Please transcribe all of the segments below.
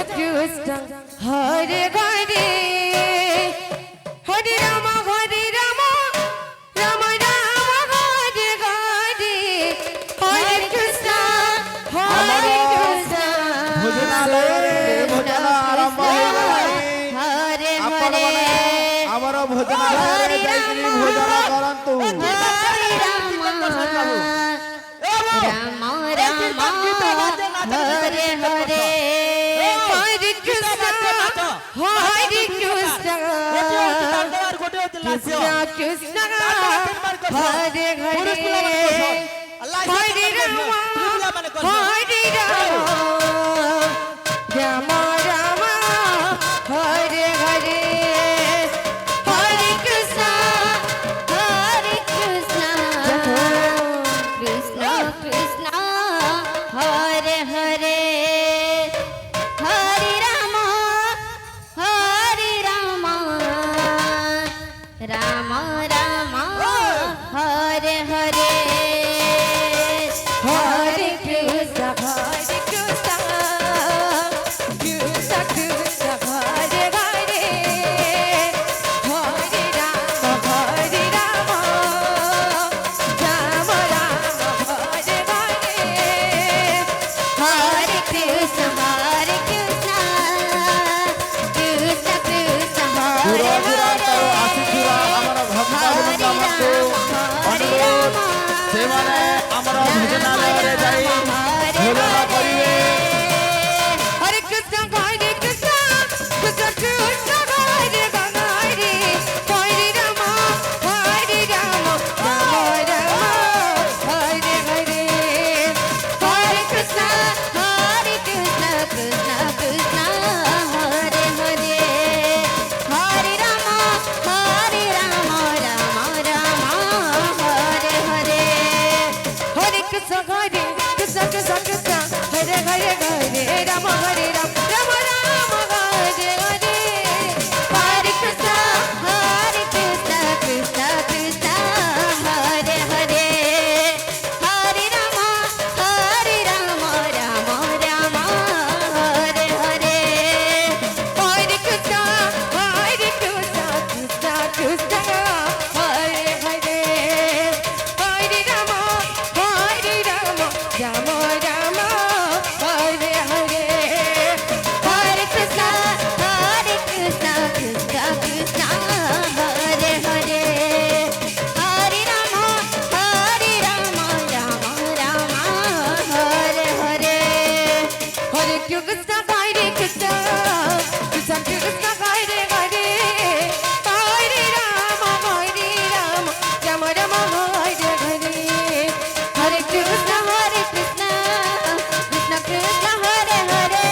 कृष्ण हरे हरे हरे राम राम राम हरे हरे हरे कृष्ण भोजनालय भोजन आरंभ हो हरे हरे आमर भोजनालय भोजन करंतु राम राम हरे हरे हरे कृष्ण कृष्ण कृष्ण हरे हरे हरे राम राम राम हरे हरे हरे कृष्ण कृष्ण कृष्ण हरे हरे हरे राम राम राम हरे हरे हरे कृष्ण कृष्ण कृष्ण हरे हरे हरे राम राम राम हरे हरे हरे कृष्ण कृष्ण कृष्ण हरे हरे आसीथिबा हमर भक्तवृंद मते अनुरोध सेमाने हमर भोजनालय रे जाई भोजन करिवे हरे कृष्ण कृष्ण कृष्ण कृष्ण हरे हरे हरे राम राम हरे हरे हरे कृष्ण कृष्ण कृष्ण हरे हरे हरे राम राम राम हरे हरे हरे कृष्ण कृष्ण कृष्ण कृष्ण हरे हरे हरे राम हरे राम राम राम हरे हरे हरे कृष्ण कृष्ण कृष्ण हरे हरे हरे राम राम राम हरे हरे हरे कृष्ण कृष्ण कृष्ण हरे हरे हरे राम राम राम हरे हरे हरे कृष्ण कृष्ण कृष्ण हरे हरे हरे राम राम राम हरे हरे हरे कृष्ण हरे कृष्ण कृष्ण कृष्ण हरे हरे हरे राम राम राम हरे हरे हरे कृष्ण कृष्ण कृष्ण हरे हरे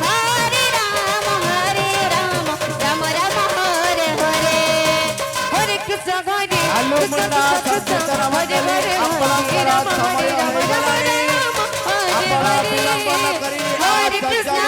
हरे राम राम राम हरे हरे हरे कृष्ण आलू मुंडा सत्तर हरे हरे अपना राम समय राम अपना विलंबन करी हरे कृष्ण